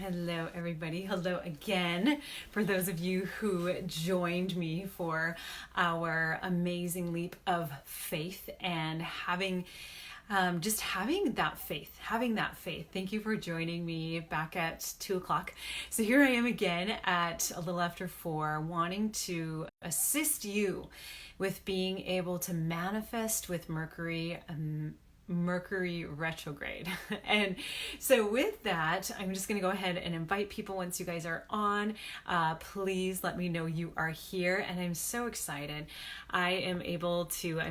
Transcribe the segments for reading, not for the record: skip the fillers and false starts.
Hello, everybody. Hello again. For those of you who joined me for our amazing leap of faith and having that faith. Thank you for joining me back at 2:00. So here I am again at a little after 4, wanting to assist you with being able to manifest with Mercury Retrograde. And so with that, I'm just going to go ahead and invite people once you guys are on. Please let me know you are here. And I'm so excited. I'm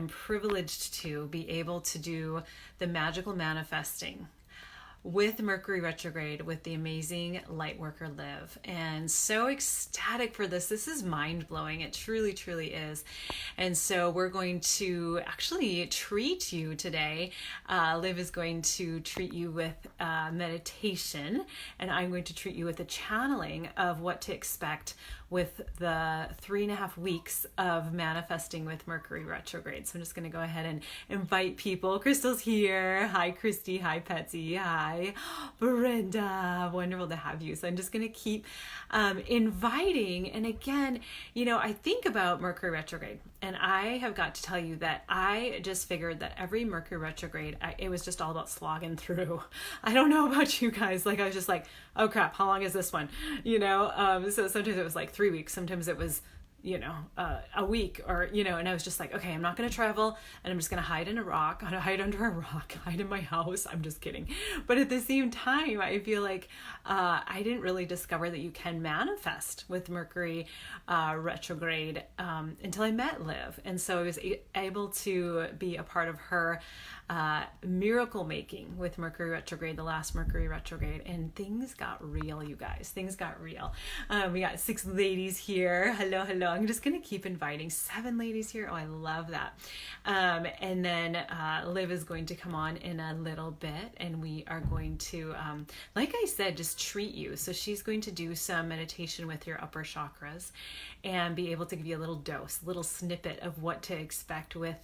privileged to be able to do the magical manifesting with Mercury Retrograde with the amazing Lightworker Liv. And so ecstatic for this. This is mind-blowing. It truly, truly is. And so we're going to actually treat you today. Liv is going to treat you with meditation, and I'm going to treat you with a channeling of what to expect with the 3.5 weeks of manifesting with Mercury Retrograde. So I'm just going to go ahead and invite people. Crystal's here. Hi, Christy. Hi, Petsy. Hi, Brenda. Wonderful to have you. So I'm just going to keep inviting. And again, I think about Mercury Retrograde, and I have got to tell you that I just figured that every Mercury Retrograde, it was just all about slogging through. I don't know about you guys. I was just like, oh crap, how long is this one? So sometimes it was like 3 weeks. Sometimes it was, a week and I was just like, okay, I'm not going to travel, and I'm just going to hide in a rock, hide under a rock, hide in my house. I'm just kidding. But at the same time, I feel like I didn't really discover that you can manifest with Mercury Retrograde until I met Liv. And so I was able to be a part of her miracle making with Mercury Retrograde, the last Mercury Retrograde, and things got real, you guys. Things got real. We got 6 ladies here. Hello. I'm just gonna keep inviting 7 ladies here. Oh, I love that. And then Liv is going to come on in a little bit, and we are going to, like I said, just treat you. So she's going to do some meditation with your upper chakras and be able to give you a little dose, a little snippet of what to expect with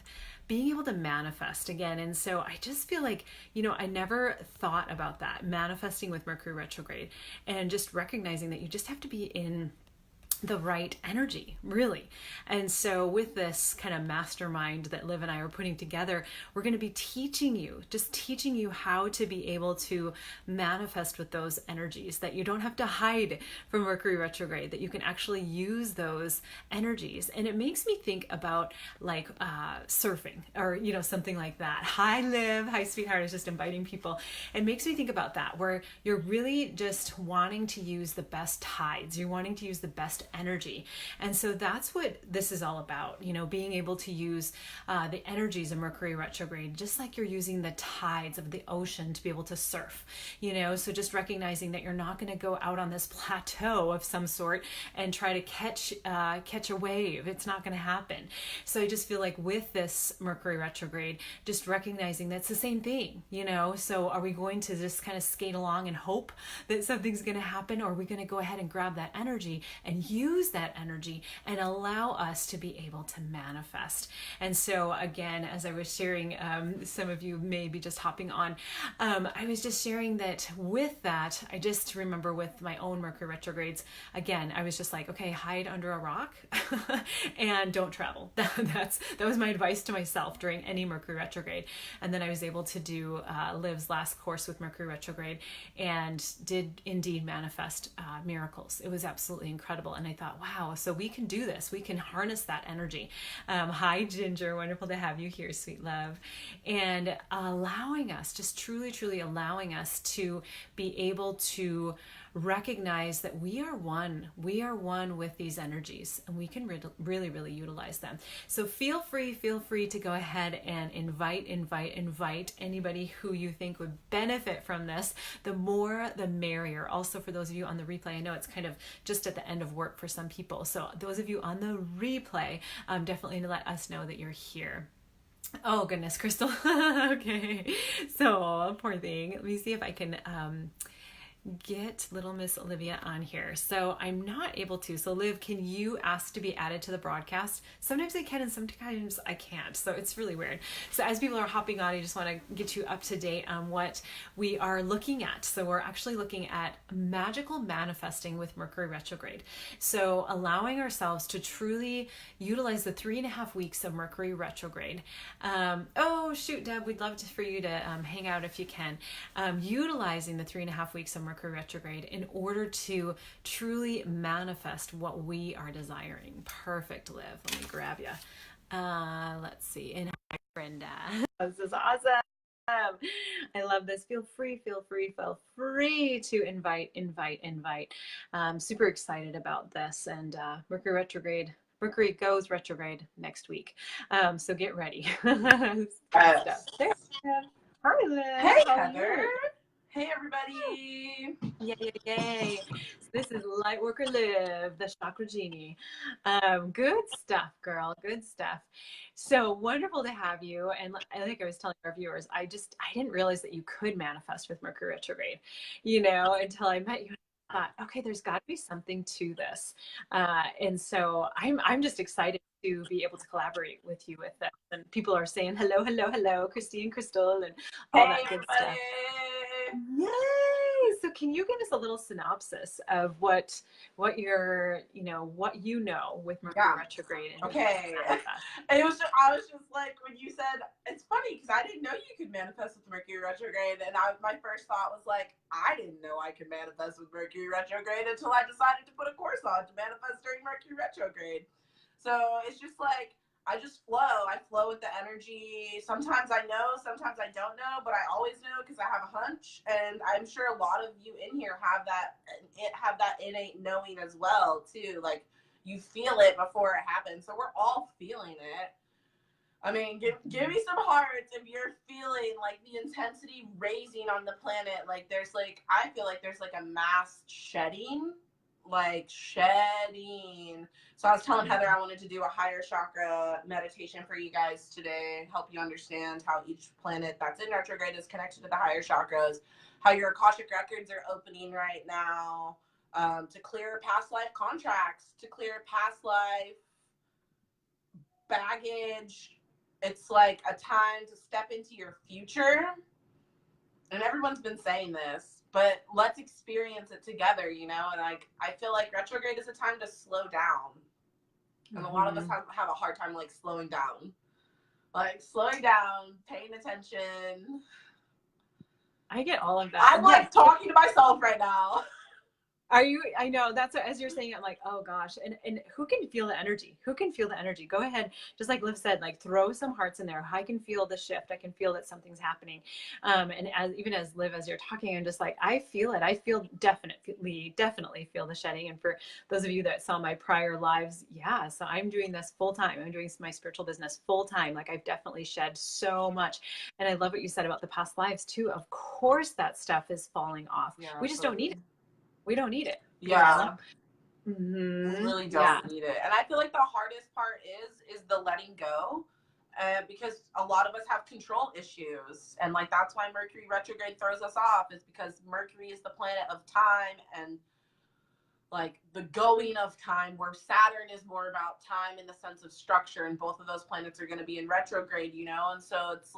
being able to manifest again. And so I just feel like, I never thought about that, manifesting with Mercury Retrograde, and just recognizing that you just have to be in the right energy, really. And so with this kind of mastermind that Liv and I are putting together, we're going to be teaching you how to be able to manifest with those energies, that you don't have to hide from Mercury Retrograde, that you can actually use those energies. And it makes me think about surfing or, something like that. Hi, Liv. Hi, sweetheart. I was just inviting people. It makes me think about that, where you're really just wanting to use the best tides. You're wanting to use the best energy. And so that's what this is all about, being able to use the energies of Mercury Retrograde, just like you're using the tides of the ocean to be able to surf, so just recognizing that you're not going to go out on this plateau of some sort and try to catch a wave. It's not going to happen. So I just feel like with this Mercury Retrograde, just recognizing that's the same thing, so are we going to just kind of skate along and hope that something's going to happen, or are we going to go ahead and grab that energy and use that energy and allow us to be able to manifest? And so again, as I was sharing, some of you may be just hopping on, I was just sharing that with that, I just remember with my own Mercury retrogrades, again, I was just like, okay, hide under a rock and don't travel. That was my advice to myself during any Mercury retrograde. And then I was able to do Liv's last course with Mercury retrograde and did indeed manifest miracles. It was absolutely incredible. And I thought, wow, so we can do this. We can harness that energy. Hi, Ginger. Wonderful to have you here, sweet love. And allowing us, just truly, truly allowing us to be able to recognize that we are one. We are one with these energies, and we can really, really utilize them. So feel free to go ahead and invite anybody who you think would benefit from this. The more, the merrier. Also, for those of you on the replay, I know it's kind of just at the end of work for some people. So those of you on the replay, definitely let us know that you're here. Oh goodness, Crystal. Okay. So poor thing. Let me see if I can get little Miss Olivia on here. So I'm not able to. So Liv, can you ask to be added to the broadcast? Sometimes I can and sometimes I can't. So it's really weird. So as people are hopping on, I just want to get you up to date on what we are looking at. So we're actually looking at magical manifesting with Mercury retrograde. So allowing ourselves to truly utilize the 3.5 weeks of Mercury retrograde. Oh shoot, Deb, we'd love for you to hang out if you can. Utilizing the 3.5 weeks of Mercury retrograde in order to truly manifest what we are desiring. Perfect, Liv. Let me grab you. Let's see. And hi, Brenda. This is awesome. I love this. Feel free to invite. Super excited about this. And Mercury retrograde. Mercury goes retrograde next week. So get ready. Yes. There. Hi, Liv. Hey, Heather. Hey, everybody. Yay. So this is Lightworker Liv, the Chakra Genie. Good stuff, girl. Good stuff. So wonderful to have you. And like I was telling our viewers, I didn't realize that you could manifest with Mercury retrograde, until I met you. I thought, okay, there's got to be something to this. And so I'm just excited to be able to collaborate with you with this. And people are saying hello, Christy and Crystal and all that good stuff. Yay! So can you give us a little synopsis of what you're, what with Mercury retrograde? And okay. I was just like, when you said, it's funny because I didn't know you could manifest with Mercury retrograde, and my first thought was like, I didn't know I could manifest with Mercury retrograde until I decided to put a course on to manifest during Mercury retrograde. So it's just like, I just flow. I flow with the energy. Sometimes I know, sometimes I don't know, but I always know because I have a hunch. And I'm sure a lot of you in here have that innate knowing as well too. Like, you feel it before it happens. So we're all feeling it. I mean, give me some hearts if you're feeling like the intensity raising on the planet. Like I feel like there's like a mass shedding. So I was telling Heather I wanted to do a higher chakra meditation for you guys today, help you understand how each planet that's in retrograde is connected to the higher chakras, how your Akashic records are opening right now, to clear past life contracts, to clear past life baggage. It's like a time to step into your future. And everyone's been saying this, but let's experience it together, And I feel like retrograde is a time to slow down. And a lot of us have a hard time slowing down. Slowing down, paying attention. I get all of that. I'm talking to myself right now. Are you? I know that's what, as you're saying, I'm like, oh gosh, and who can feel the energy? Who can feel the energy? Go ahead, just like Liv said, throw some hearts in there. I can feel the shift. I can feel that something's happening. And as Liv, as you're talking, I'm just like, I feel it. I feel definitely feel the shedding. And for those of you that saw my prior lives, yeah, so I'm doing this full time. I'm doing my spiritual business full time. I've definitely shed so much. And I love what you said about the past lives too. Of course, that stuff is falling off. Yeah, we just don't need it. We don't need it. Yeah. Mm-hmm. We really don't need it. And I feel like the hardest part is the letting go, because a lot of us have control issues. And that's why Mercury retrograde throws us off, is because Mercury is the planet of time and the going of time, where Saturn is more about time in the sense of structure. And both of those planets are going to be in retrograde, And so it's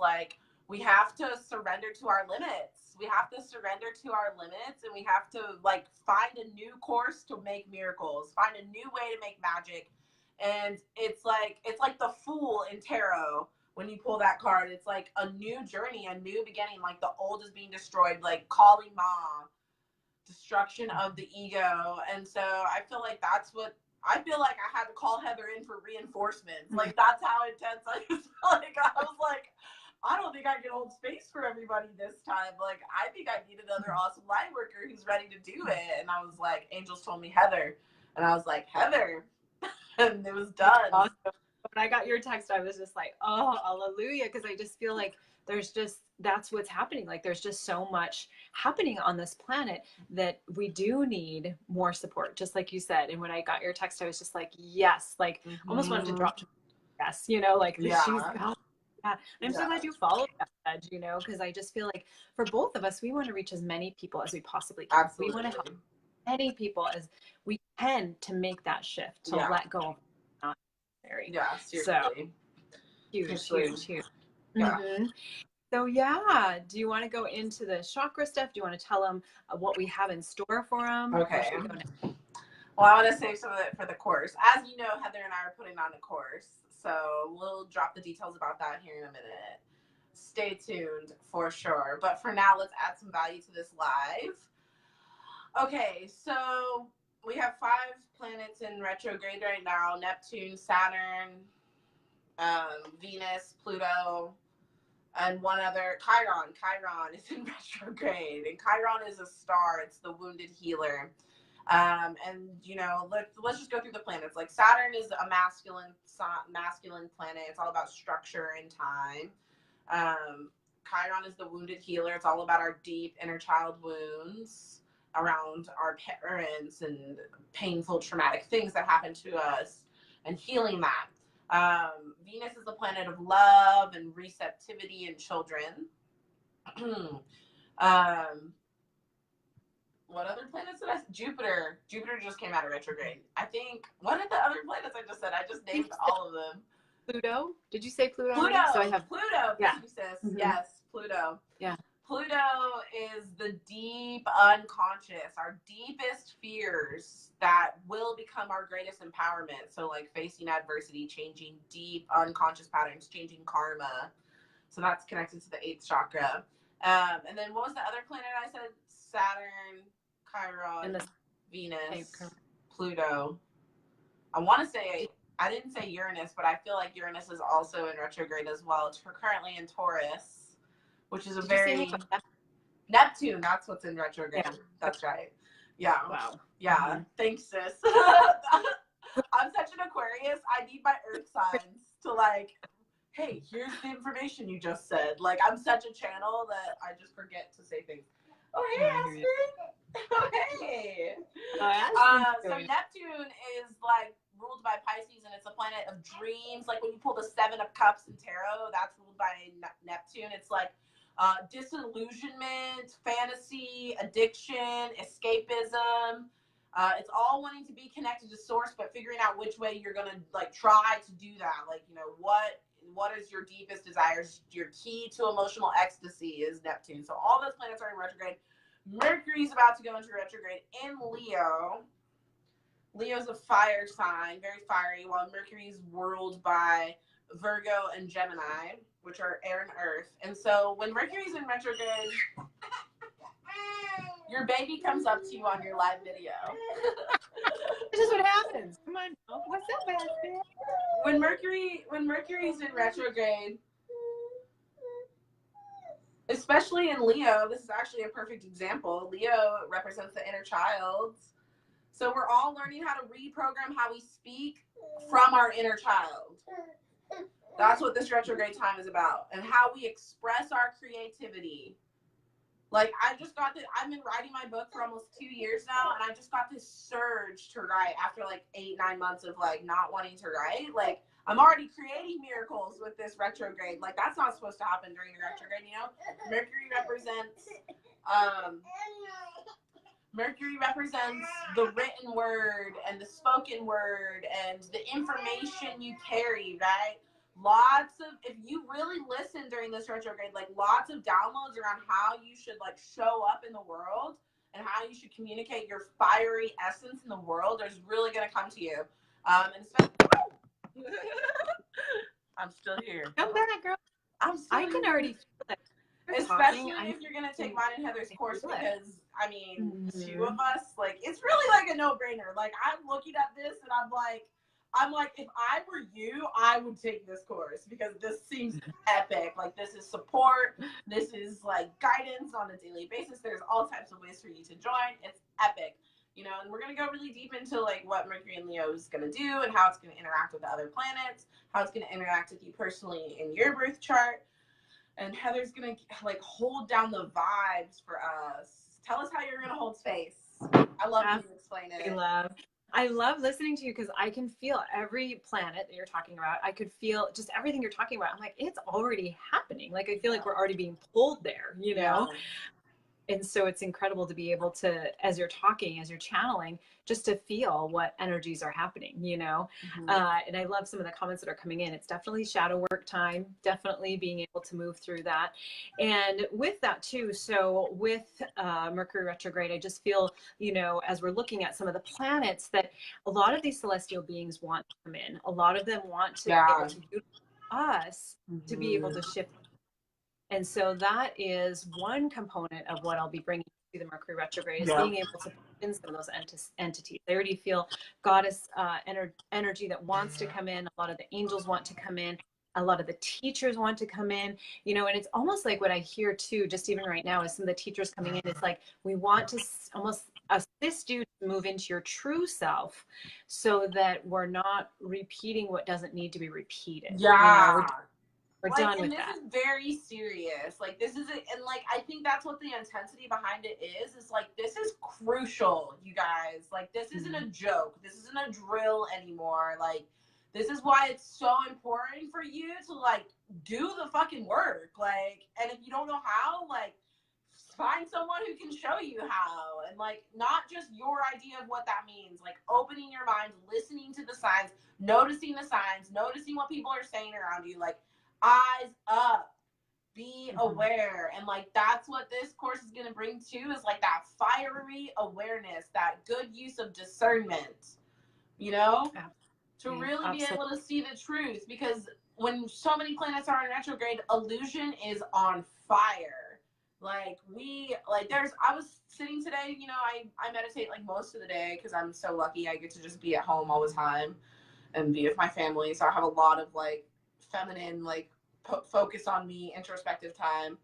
we have to surrender to our limits. We have to surrender to our limits, and we have to find a new course to make miracles, find a new way to make magic. And it's like the Fool in tarot. When you pull that card, it's like a new journey, a new beginning. The old is being destroyed, Kali Ma, destruction of the ego. And so I feel like that's what I feel like I had to call Heather in for reinforcements. That's how intense I was. I was like, I don't think I can hold space for everybody this time. I think I need another awesome light worker who's ready to do it. And I was like, angels told me Heather. And I was like, Heather. And it was done. Awesome. When I got your text, I was just like, oh, hallelujah. Because I just feel like that's what's happening. There's just so much happening on this planet that we do need more support, just like you said. And when I got your text, I was just like, yes, almost wanted to drop to yes, she's got Yeah, I'm so glad you followed that edge, you know, because I just feel like for both of us, we want to reach as many people as we possibly can. Absolutely. We want to help as many people as we can to make that shift, to let go of not necessary. Yeah, seriously. So huge. Yeah. Mm-hmm. So yeah, do you want to go into the chakra stuff? Do you want to tell them what we have in store for them? Okay. Well, I want to save some of it for the course. As you know, Heather and I are putting on a course, so we'll drop the details about that here in a minute. Stay tuned for sure. But for now, let's add some value to this live. Okay, so we have 5 planets in retrograde right now: Neptune, Saturn, Venus, Pluto, and one other, Chiron. Chiron is in retrograde, and Chiron is a star. It's the wounded healer. And you know, let's just go through the planets. Like Saturn is a masculine planet. It's all about structure and time. Chiron is the wounded healer. It's all about our deep inner child wounds around our parents and painful traumatic things that happened to us and healing that. Venus is the planet of love and receptivity in children. What other planets did I say? Jupiter just came out of retrograde. I think, what are the other planets I just said? I just named all of them. Pluto? Did you say Pluto? Pluto. So I have Pluto. Yeah. Thank you, sis. Mm-hmm. Yes, Pluto. Yeah. Pluto is the deep unconscious, our deepest fears that will become our greatest empowerment. So like facing adversity, changing deep unconscious patterns, changing karma. So that's connected to the 8th chakra. And then what was the other planet I said? Saturn, Chiron, Venus, Pluto. I want to say, I didn't say Uranus, but I feel like Uranus is also in retrograde as well. It's currently in Taurus, which is Neptune. That's what's in retrograde. Yeah. That's right. Yeah. Wow. Yeah. Mm-hmm. Thanks, sis. I'm such an Aquarius. I need my earth signs to like, hey, here's the information you just said. Like, I'm such a channel that I just forget to say things. Oh, hey, Aspen. Oh, hey. So Neptune is like ruled by Pisces, and it's a planet of dreams. Like when you pull the 7 of Cups in tarot, that's ruled by Neptune. It's like disillusionment, fantasy, addiction, escapism. It's all wanting to be connected to source, but figuring out which way you're gonna like try to do that. Like, you know, what is your deepest desires? Your key to emotional ecstasy is Neptune. So all those planets are in retrograde. Mercury's about to go into retrograde in Leo. Leo's a fire sign, very fiery, while Mercury's ruled by Virgo and Gemini, which are air and earth. And so when Mercury's in retrograde, your baby comes up to you on your live video. This is what happens. Come on. What's up, Aspen? When Mercury's in retrograde, especially in Leo, this is actually a perfect example. Leo represents the inner child. So we're all learning how to reprogram how we speak from our inner child. That's what this retrograde time is about, and how we express our creativity. Like, I've been writing my book for almost 2 years now, and I just got this surge to write after like 8-9 months of like not wanting to write. Like, I'm already creating miracles with this retrograde. Like, that's not supposed to happen during the retrograde, you know? Mercury represents the written word and the spoken word and the information you carry, right? If you really listen during this retrograde, like lots of downloads around how you should like show up in the world and how you should communicate your fiery essence in the world is really going to come to you. And especially, I'm still here. Come back, girl. I can already feel it. Especially if you're going to take mine and Heather's course, because I mean, 2 of us, like, it's really like a no-brainer. Like, I'm looking at this and I'm like, if I were you, I would take this course because this seems epic. Like, this is support. This is like guidance on a daily basis. There's all types of ways for you to join. It's epic, you know, and we're going to go really deep into like what Mercury and Leo is going to do and how it's going to interact with the other planets, how it's going to interact with you personally in your birth chart. And Heather's going to like hold down the vibes for us. Tell us how you're going to hold space. I love you to explain it. I love listening to you because I can feel every planet that you're talking about. I could feel just everything you're talking about. I'm like, it's already happening. Like, I feel like we're already being pulled there, you know? And so it's incredible to be able to, as you're talking, as you're channeling, just to feel what energies are happening, you know? And I love some of the comments that are coming in. It's definitely shadow work time, definitely being able to move through that. And with that too, so with Mercury retrograde, I just feel, you know, as we're looking at some of the planets, that a lot of these celestial beings want to come in. A lot of them want to be able to use us to be able to shift. And so that is one component of what I'll be bringing to the Mercury retrograde, is being able to put in some of those entities. I already feel goddess energy that wants to come in. A lot of the angels want to come in. A lot of the teachers want to come in, you know, and it's almost like what I hear too, just even right now, is some of the teachers coming in. It's like, we want to almost assist you to move into your true self so that we're not repeating what doesn't need to be repeated. You know, we're like, done and with this that. is very serious. Like, this is it, and like, I think that's what the intensity behind it is like, this is crucial, you guys. Like, this isn't a joke. This isn't a drill anymore. Like, this is why it's so important for you to like do the fucking work. Like, and if you don't know how, like, find someone who can show you how. And like, not just your idea of what that means, like opening your mind, listening to the signs, noticing the signs, noticing what people are saying around you, like, eyes up, be aware. And like, that's what this course is going to bring too, is like that fiery awareness, that good use of discernment, you know, to really be able to see the truth. Because when so many planets are in retrograde, illusion is on fire. Like, I was sitting today, you know, I meditate like most of the day because I'm so lucky I get to just be at home all the time and be with my family. So I have a lot of like feminine, like focus on me, introspective time.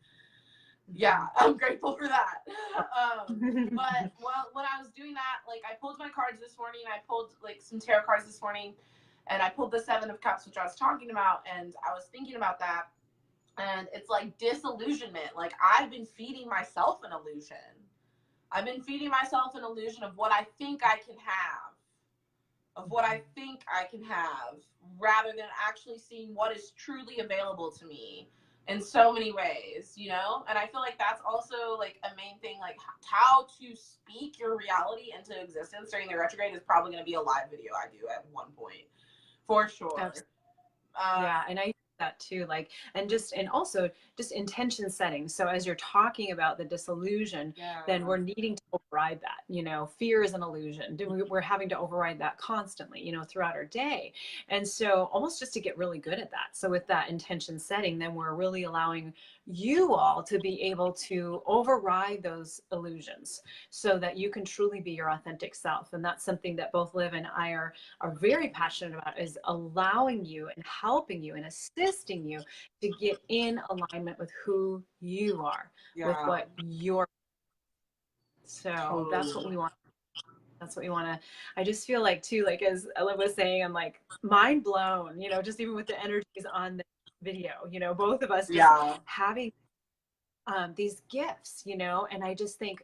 Yeah, I'm grateful for that. But when I was doing that, like, I pulled my cards this morning. I pulled like some tarot cards this morning, and I pulled the Seven of Cups, which I was talking about, and I was thinking about that. And it's like disillusionment. Like, I've been feeding myself an illusion. I've been feeding myself an illusion of what I think I can have, rather than actually seeing what is truly available to me in so many ways, you know? And I feel like that's also like a main thing, like how to speak your reality into existence during the retrograde is probably going to be a live video I do at one point, for sure. Yeah, and I that too, like, and also just intention setting. So as you're talking about the disillusion, then we're needing to override that. You know, fear is an illusion. We're having to override that constantly, you know, throughout our day. And so almost just to get really good at that. So with that intention setting, then we're really allowing you all to be able to override those illusions so that you can truly be your authentic self. And that's something that both Liv and I are very passionate about, is allowing you and helping you and assisting you to get in alignment with who you are, with what you're. So that's what we want. That's what we want to. I just feel like too, like as Ella was saying, I'm like mind blown, you know, just even with the energies on the video, you know, both of us just having these gifts, you know. And I just think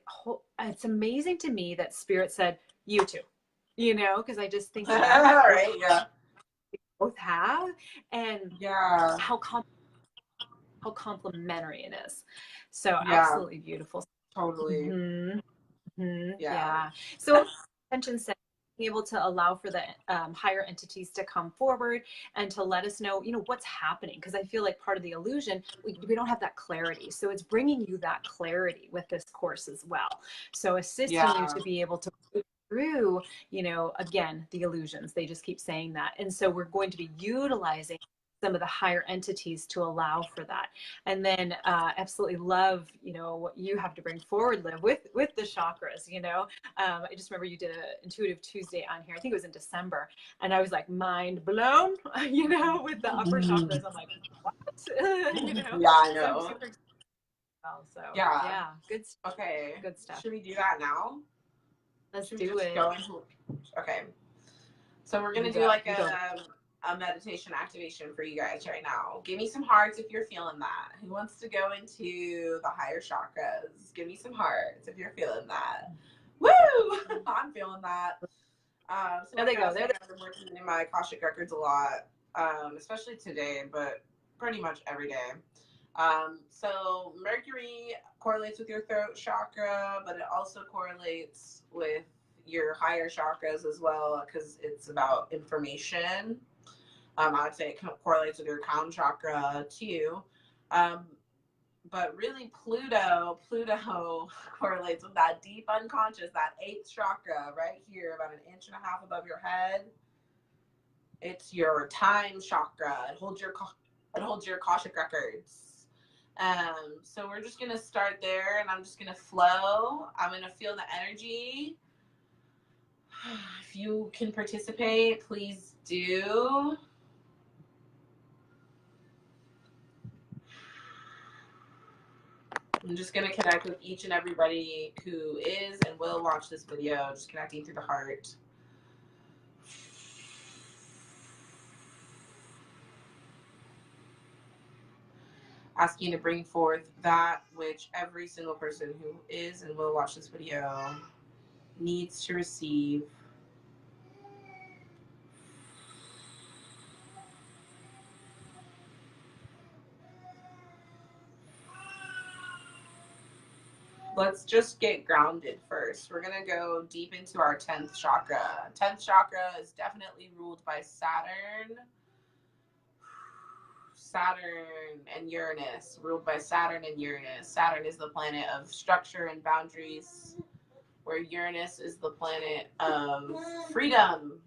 it's amazing to me that Spirit said you too, you know, because I just think both have, and how complimentary it is. So absolutely beautiful. Totally. Yeah. So intention setting, being able to allow for the higher entities to come forward and to let us know, you know, what's happening. Because I feel like part of the illusion, we don't have that clarity. So it's bringing you that clarity with this course as well. So assisting you to be able to through, you know, again, the illusions, they just keep saying that. And so we're going to be utilizing some of the higher entities to allow for that. And then absolutely love, you know, what you have to bring forward, Liv, with the chakras, you know. I just remember you did an Intuitive Tuesday on here. I think it was in December. And I was like mind blown, you know, with the upper chakras. I'm like, what? You know? Yeah, I know. So I'm super excited. So yeah, good stuff. Okay. Good stuff. Should we do that now? Let's do it. Okay. So we're going to do like a meditation activation for you guys right now. Give me some hearts if you're feeling that. Who wants to go into the higher chakras? Give me some hearts if you're feeling that. Woo! I'm feeling that. So There like they I go. was saying, I've been working in my Akashic records a lot, especially today, but pretty much every day. So Mercury correlates with your throat chakra, but it also correlates with your higher chakras as well, because it's about information. I would say it correlates with your crown chakra too. But really Pluto correlates with that deep unconscious, that 8th chakra right here, about 1.5 inches above your head. It's your time chakra. It holds your Akashic records. So we're just gonna start there, and I'm just gonna flow. I'm gonna feel the energy. If you can participate, please do. I'm just going to connect with each and everybody who is and will watch this video, just connecting through the heart. Asking to bring forth that which every single person who is and will watch this video needs to receive. Let's just get grounded first. We're going to go deep into our 10th chakra. 10th chakra is definitely ruled by Saturn and Uranus, ruled by Saturn and Uranus. Saturn is the planet of structure and boundaries, where Uranus is the planet of freedom.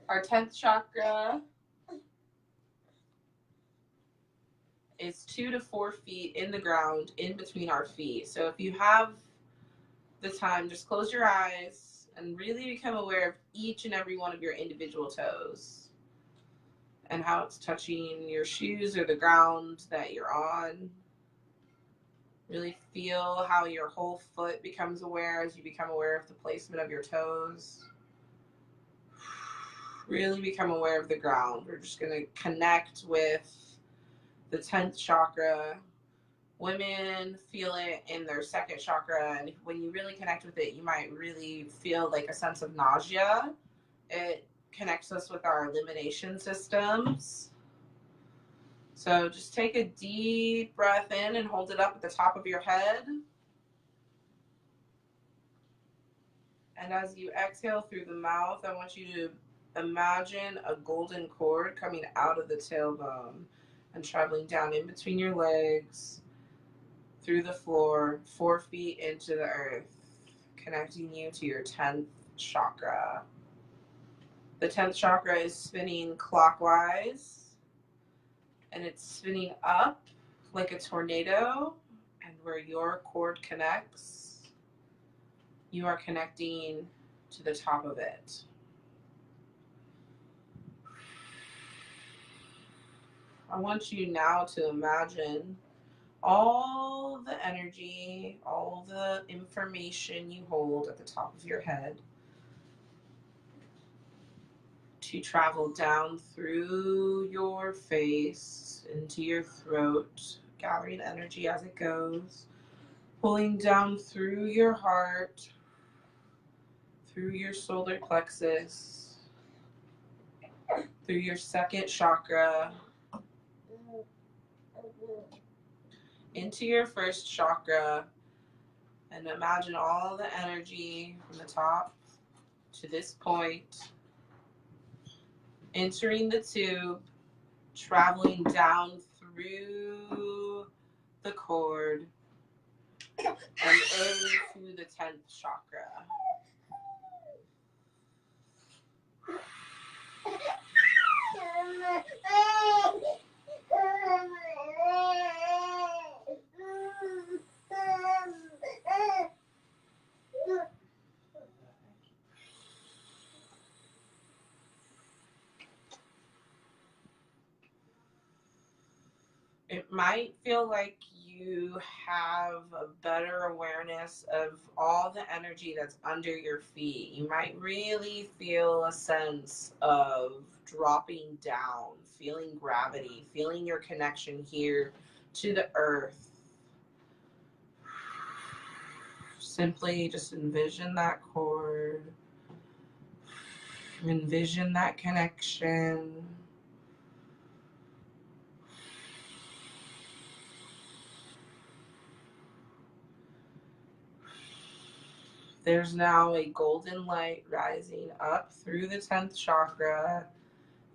Our 10th chakra is 2 to 4 feet in the ground, in between our feet. So if you have the time, just close your eyes and really become aware of each and every one of your individual toes and how it's touching your shoes or the ground that you're on. Really feel how your whole foot becomes aware as you become aware of the placement of your toes. Really become aware of the ground. We're just going to connect with the 10th chakra. Women feel it in their 2nd chakra, and when you really connect with it, you might really feel like a sense of nausea. It connects us with our elimination systems. So just take a deep breath in and hold it up at the top of your head. And as you exhale through the mouth, I want you to imagine a golden cord coming out of the tailbone and traveling down in between your legs, through the floor, 4 feet into the earth, connecting you to your 10th chakra. The 10th chakra is spinning clockwise, and it's spinning up like a tornado, and where your cord connects, you are connecting to the top of it. I want you now to imagine all the energy, all the information you hold at the top of your head to travel down through your face, into your throat, gathering energy as it goes, pulling down through your heart, through your solar plexus, through your 2nd chakra, into your 1st chakra, and imagine all the energy from the top to this point, entering the tube, traveling down through the cord, and into the 10th chakra. It might feel like you have a better awareness of all the energy that's under your feet. You might really feel a sense of dropping down, feeling gravity, feeling your connection here to the earth. Simply just envision that cord, envision that connection. There's now a golden light rising up through the 10th chakra,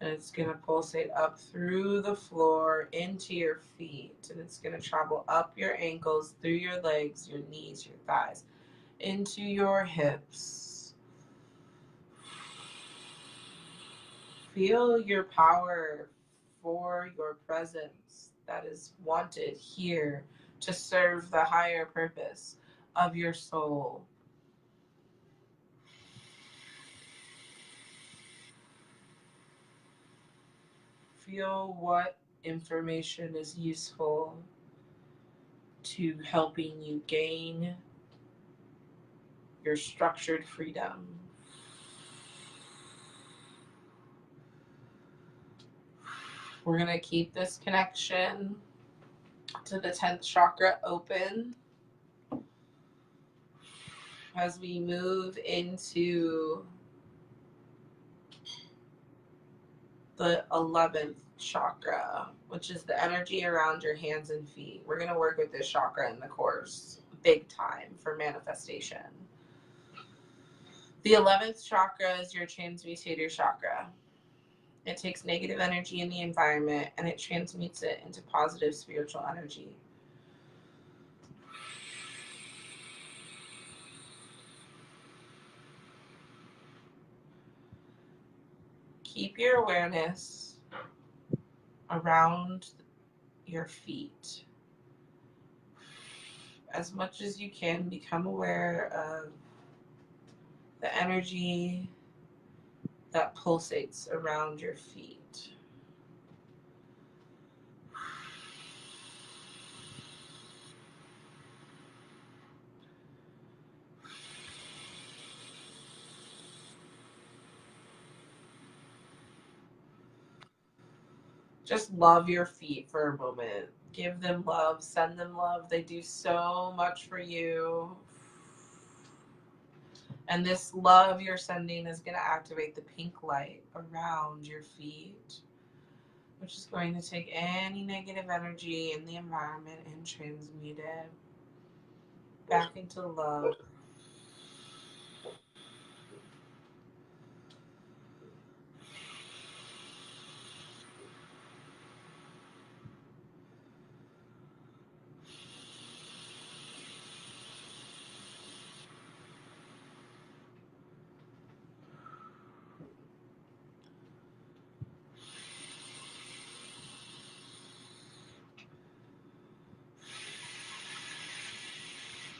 and it's going to pulsate up through the floor into your feet, and it's going to travel up your ankles, through your legs, your knees, your thighs, into your hips. Feel your power for your presence that is wanted here to serve the higher purpose of your soul. Feel what information is useful to helping you gain your structured freedom. We're going to keep this connection to the 10th chakra open as we move into the 11th chakra, which is the energy around your hands and feet. We're going to work with this chakra in the course big time for manifestation. The 11th chakra is your transmutator chakra. It takes negative energy in the environment and it transmutes it into positive spiritual energy. Keep your awareness around your feet. As much as you can, become aware of the energy that pulsates around your feet. Just love your feet for a moment. Give them love, send them love. They do so much for you. And this love you're sending is going to activate the pink light around your feet, which is going to take any negative energy in the environment and transmute it back into love.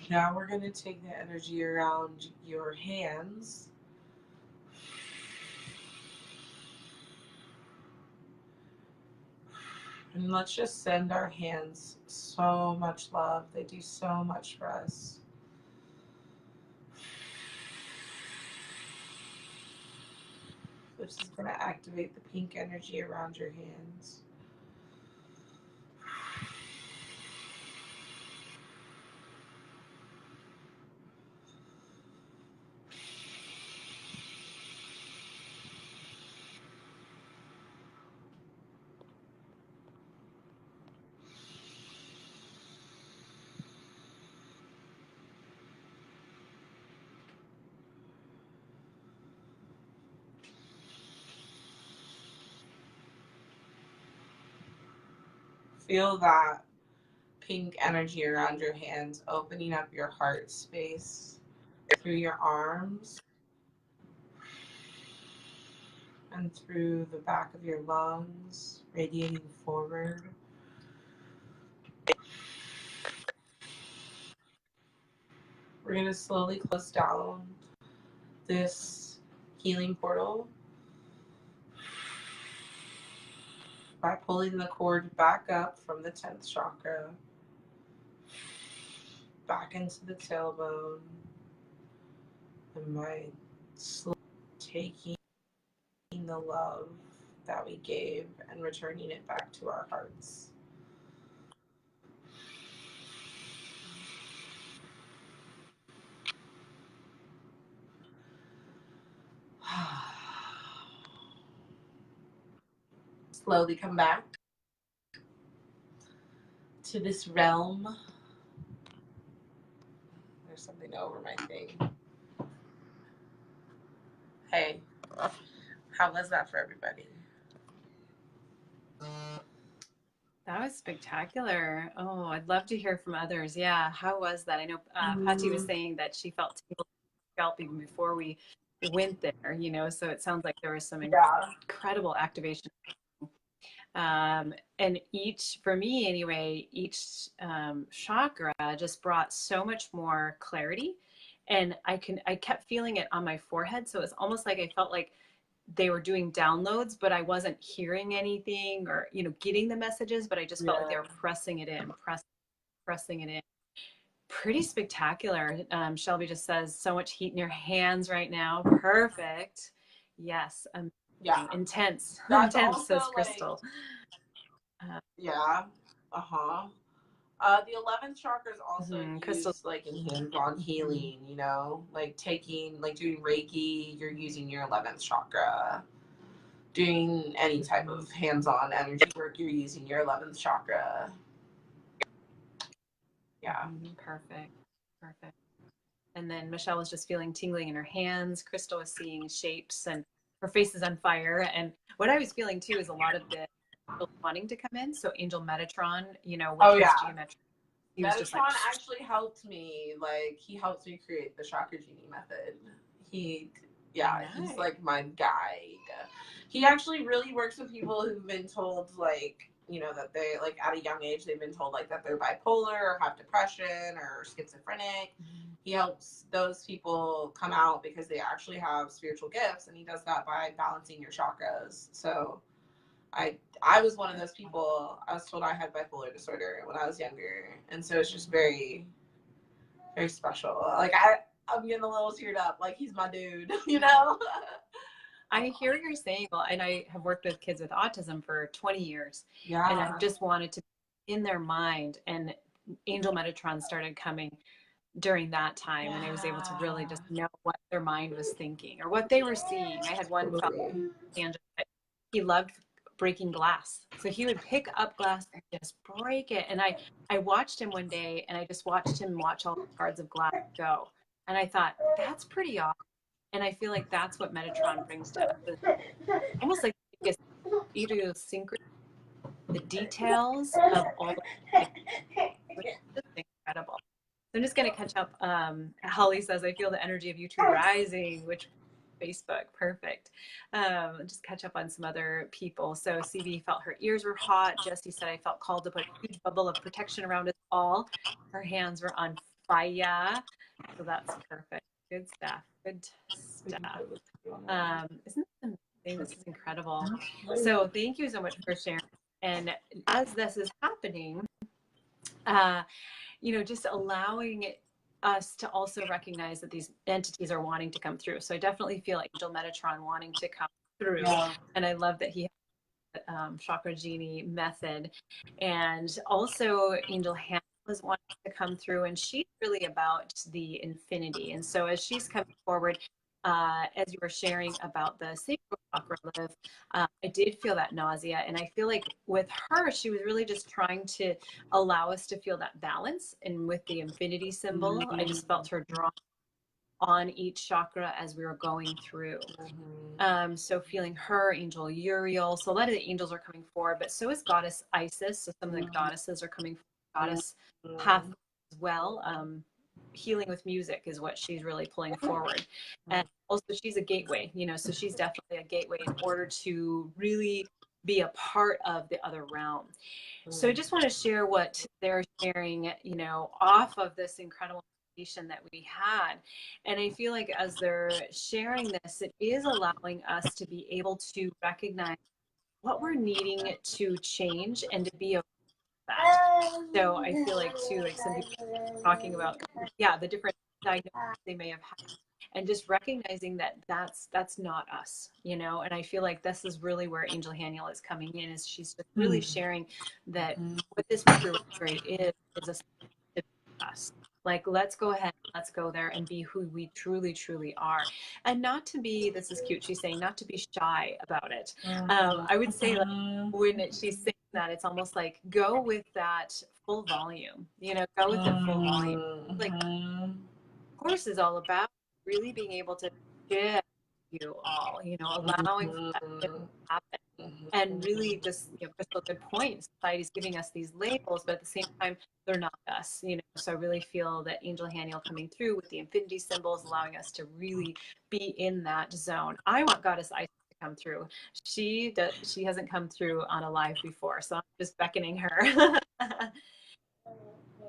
Now we're going to take the energy around your hands. And let's just send our hands so much love. They do so much for us. This is going to activate the pink energy around your hands. Feel that pink energy around your hands, opening up your heart space through your arms and through the back of your lungs, radiating forward. We're going to slowly close down this healing portal by pulling the cord back up from the 10th chakra, back into the tailbone, and by slowly taking the love that we gave and returning it back to our hearts. slowly come back to this realm. There's something over my thing. Hey, how was that for everybody? That was spectacular. Oh, I'd love to hear from others. Yeah, how was that? I know Patty was saying that she felt tingling in her scalp even before we went there, you know, so it sounds like there was some incredible activation. And each, for me anyway, each chakra just brought so much more clarity. And I kept feeling it on my forehead. So it's almost like I felt like they were doing downloads, but I wasn't hearing anything or, you know, getting the messages, but I just felt like they were pressing it in, pressing it in. Pretty spectacular. Shelby just says, so much heat in your hands right now. Perfect. Yes. Intense. That's intense, also, says Crystal. The 11th chakra is also used like in hands-on healing, you know, like doing Reiki, you're using your 11th chakra. Doing any type of hands-on energy work, you're using your 11th chakra. Yeah. Perfect. And then Michelle was just feeling tingling in her hands. Crystal was seeing shapes and her face is on fire. And what I was feeling too is a lot of the wanting to come in. So Angel Metatron, you know, with his geometry. Metatron actually helped me. Like, he helped me create the Chakra Genie method. He's like my guide. He actually really works with people who've been told, like, you know, that they, like, at a young age, they've been told, like, that they're bipolar or have depression or schizophrenic. He helps those people come out because they actually have spiritual gifts, and he does that by balancing your chakras. So I was one of those people. I was told I had bipolar disorder when I was younger, and so it's just very, very special. Like, I'm getting a little teared up. Like, he's my dude, you know? I hear you're saying, well, and I have worked with kids with autism for 20 years. Yeah. And I just wanted to be in their mind. And Angel Metatron started coming during that time. And I was able to really just know what their mind was thinking or what they were seeing. I had one fellow, he loved breaking glass. So he would pick up glass and just break it. And I watched him one day, and I just watched him watch all the shards of glass go. And I thought, that's pretty awesome. And I feel like that's what Metatron brings to us. Almost like idiosyncrasy, the details of all the things. It's just incredible. So I'm just going to catch up. Holly says, I feel the energy of YouTube rising, which Facebook, perfect. Just catch up on some other people. So CV felt her ears were hot. Jessie said, I felt called to put a huge bubble of protection around us all. Her hands were on fire. So that's perfect. Good stuff. Good stuff. Isn't this amazing? This is incredible. So thank you so much for sharing. And as this is happening, you know, just allowing us to also recognize that these entities are wanting to come through. So I definitely feel like Angel Metatron wanting to come through. And I love that he has Chakra Genie method. And also Angel Hannah was wanting to come through, and she's really about the infinity. And so as she's coming forward, as you were sharing about the sacral chakra live, I did feel that nausea. And I feel like with her, she was really just trying to allow us to feel that balance. And with the infinity symbol, I just felt her draw on each chakra as we were going through. So feeling her, Angel Uriel. So a lot of the angels are coming forward, but so is Goddess Isis. So some of the goddesses are coming forward. Goddess Hath as well. Healing with music is what she's really pulling forward. And also she's a gateway, you know, so she's definitely a gateway in order to really be a part of the other realm. So I just want to share what they're sharing, you know, off of this incredible that we had. And I feel like as they're sharing this, it is allowing us to be able to recognize what we're needing to change and to be okay with that. So I feel like too, like some people talking about, the different diagnoses they may have had, and just recognizing that that's not us, you know. And I feel like this is really where Angel Haniel is coming in, is she's just really sharing that what this Mercury retrograde is us. Like, let's go ahead let's go there and be who we truly, truly are. And not to be, this is cute, she's saying, not to be shy about it. I would say, like, when she's saying that, it's almost like go with that full volume, you know, go with the full volume. Like, course is all about really being able to give you all, you know, allowing for that to happen. And really just, you know, Crystal, good point. Society's giving us these labels, but at the same time, they're not us, you know. So I really feel that Angel Haniel coming through with the infinity symbols, allowing us to really be in that zone. I want Goddess Isis to come through. She hasn't come through on a live before, so I'm just beckoning her.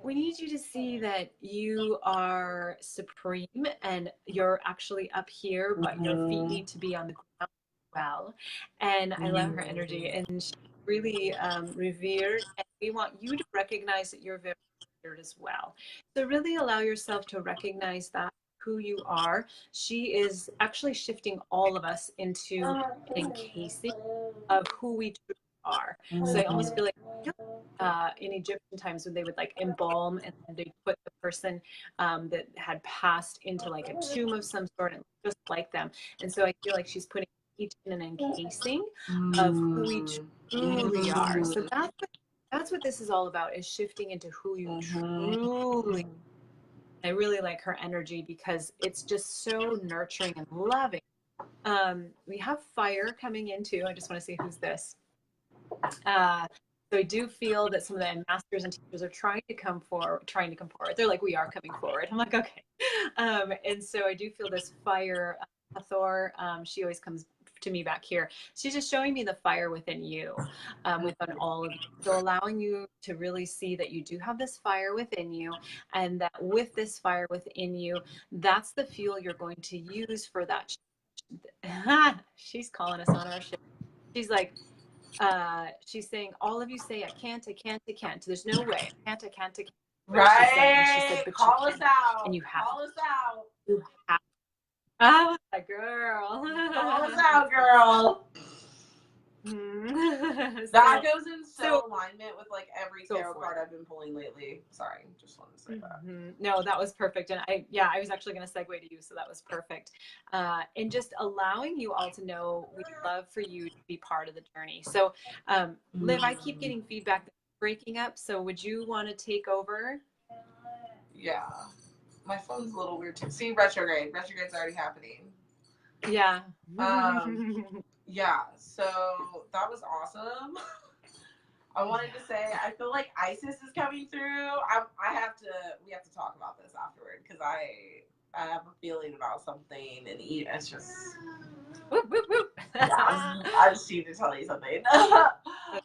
We need you to see that you are supreme and you're actually up here, but your feet need to be on the ground as well. And I love her energy, and she's really revered. And we want you to recognize that you're very revered as well. So really allow yourself to recognize that who you are. She is actually shifting all of us into an encasing of who we truly are. So I almost feel like in Egyptian times when they would like embalm and they put the person that had passed into like a tomb of some sort and just like them. And so I feel like she's putting each in an encasing of who we truly are. So that's what this is all about, is shifting into who you truly. I really like her energy because it's just so nurturing and loving. We have fire coming in too. I just want to see who's this. So I do feel that some of the masters and teachers are trying to come forward. They're like, we are coming forward. I'm like, okay. And so I do feel this fire. Thor, she always comes to me back here. She's just showing me the fire within you, within all of you. So allowing you to really see that you do have this fire within you, and that with this fire within you, that's the fuel you're going to use for that. She's calling us on our ship. She's like, she's saying, all of you say, I can't. There's no way. I can't. Right. She said, but call you us can. out. And you have. Call us out. You have. Oh, that girl. Call us out, girl. That goes in alignment with like every tarot card I've been pulling lately. Sorry, just wanted to say that. No, that was perfect. And I was actually going to segue to you, so that was perfect. And just allowing you all to know, we'd love for you to be part of the journey. So, Liv, I keep getting feedback that's breaking up. So would you want to take over? Yeah. My phone's a little weird too. See, retrograde. Retrograde's already happening. Yeah. Yeah, so that was awesome. I wanted to say, I feel like Isis is coming through. we have to talk about this afterward, because I have a feeling about something, and it's just, whoop, whoop, whoop. Yeah, I just need to tell you something. Okay.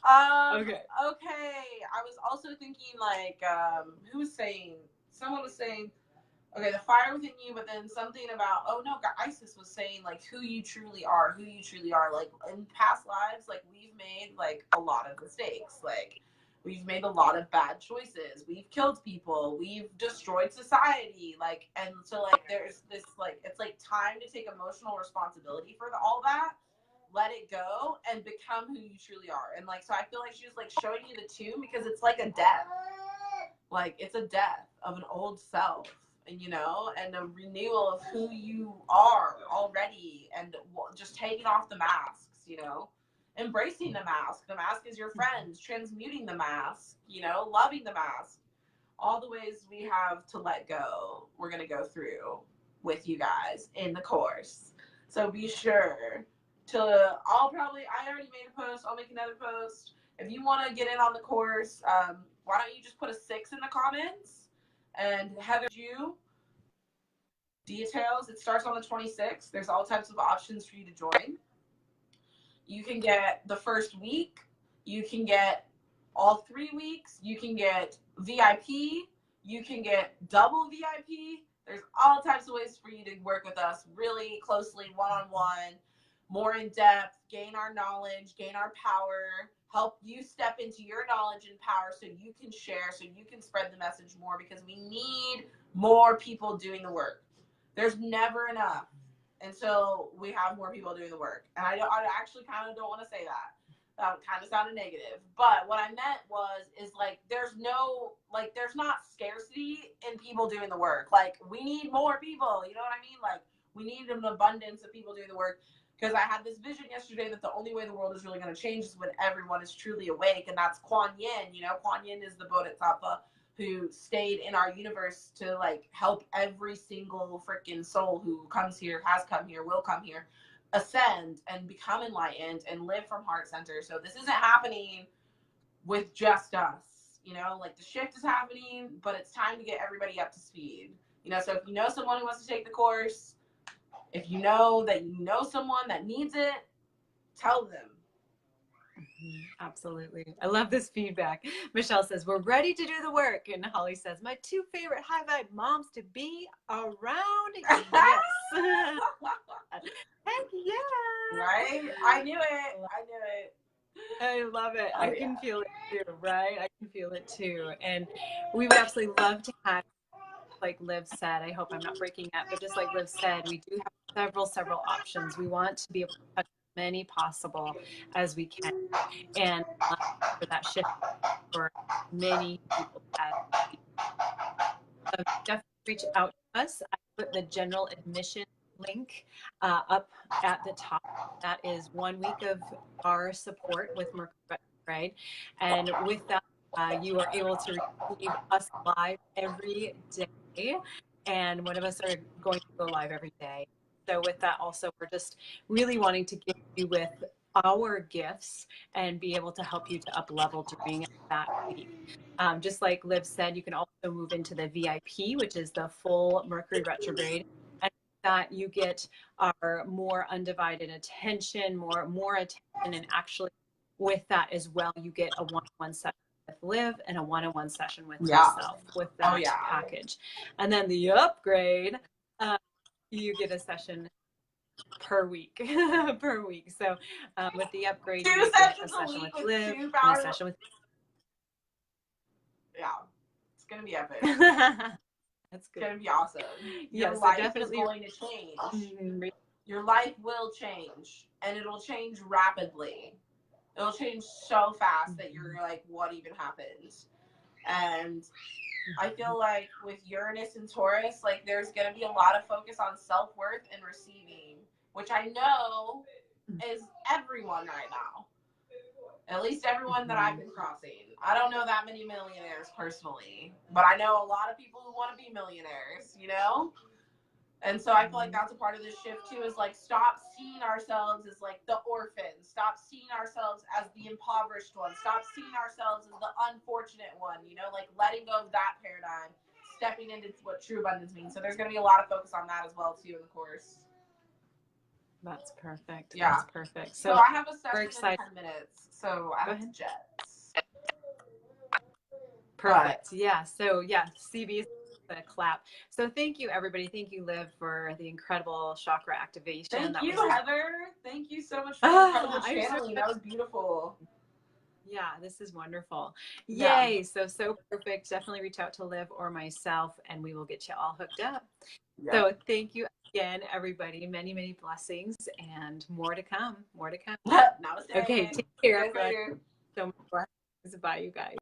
I was also thinking, like, someone was saying, okay, the fire within you, but then something about, Isis was saying, like, who you truly are. Like, in past lives, like, we've made, like, a lot of mistakes. Like, we've made a lot of bad choices. We've killed people. We've destroyed society. Like, and so, like, there's this, like, it's, like, time to take emotional responsibility for all that. Let it go and become who you truly are. And, like, so I feel like she's, like, showing you the tomb, because it's, like, a death. Like, it's a death of an old self. You know, and a renewal of who you are already, and just taking off the masks, you know, embracing the mask. The mask is your friend, transmuting the mask, you know, loving the mask. All the ways we have to let go, we're going to go through with you guys in the course. So be sure to, I already made a post. I'll make another post. If you want to get in on the course, why don't you just put a 6 in the comments? And Heather, you details. It starts on the 26th. There's all types of options for you to join. You can get the first week. You can get all 3 weeks. You can get VIP. You can get double VIP. There's all types of ways for you to work with us really closely, one-on-one, more in depth, gain our knowledge, gain our power, help you step into your knowledge and power so you can share, so you can spread the message more, because we need more people doing the work. There's never enough. And so we have more people doing the work. And I actually kind of don't want to say that. That kind of sounded negative. But what I meant is like, there's not scarcity in people doing the work. Like, we need more people. You know what I mean? Like, we need an abundance of people doing the work. Because I had this vision yesterday that the only way the world is really going to change is when everyone is truly awake. And that's Kuan Yin. You know, Kuan Yin is the Bodhisattva who stayed in our universe to like help every single freaking soul who comes here, has come here, will come here, ascend and become enlightened and live from heart center. So this isn't happening with just us, you know, like the shift is happening, but it's time to get everybody up to speed. You know, so if you know someone who wants to take the course, if you know that you know someone that needs it, tell them. Absolutely. I love this feedback. Michelle says, we're ready to do the work. And Holly says, my 2 favorite high vibe moms to be around. Yes. Heck yeah. Right? I knew it. I love it. I can feel it too, right? I can feel it too. And we would absolutely love to have, like Liv said, I hope I'm not breaking up, but just like Liv said, we do have several options. We want to be able to touch as many possible as we can. And for that shift for many people. So definitely reach out to us. I put the general admission link up at the top. That is 1 week of our support with Mercury Retrograde. And with that, you are able to receive us live every day. And one of us are going to go live every day. So with that also, we're just really wanting to give you with our gifts and be able to help you to up level during that week. Just like Liv said, you can also move into the VIP, which is the full Mercury Retrograde. And that you get our more undivided attention, more attention, and actually with that as well, you get a one-on-one session with Liv and a one-on-one session with yourself with that package. And then the upgrade, you get a session per week. So with the upgrade, 2 you sessions get a session with Liv, and a session with it's gonna be epic. That's good. It's gonna be awesome. Your life is going to change. Mm-hmm. Your life will change, and it'll change rapidly. It'll change so fast that you're like, what even happened? And I feel like with Uranus and Taurus, like there's going to be a lot of focus on self-worth and receiving, which I know is everyone right now. At least everyone that I've been crossing. I don't know that many millionaires personally, but I know a lot of people who want to be millionaires, you know? And so I feel like that's a part of this shift too, is like, stop seeing ourselves as like the orphans. Stop seeing ourselves as the impoverished one. Stop seeing ourselves as the unfortunate one, you know, like letting go of that paradigm, stepping into what true abundance means. So there's going to be a lot of focus on that as well too in the course. That's perfect. Yeah. That's perfect. So I have a session in 10 minutes, so I have to jet. Perfect. Yeah. So yeah, CB's a clap. So thank you, everybody. Thank you, Liv, for the incredible chakra activation. Thank you, Heather. Thank you so much for the incredible channeling. That was beautiful. Yeah, this is wonderful. Yay. So perfect. Definitely reach out to Liv or myself and we will get you all hooked up. Yeah. So thank you again, everybody. Many, many blessings and more to come. More to come. Namaste. Okay, take care. So much blessings. Bye, you guys.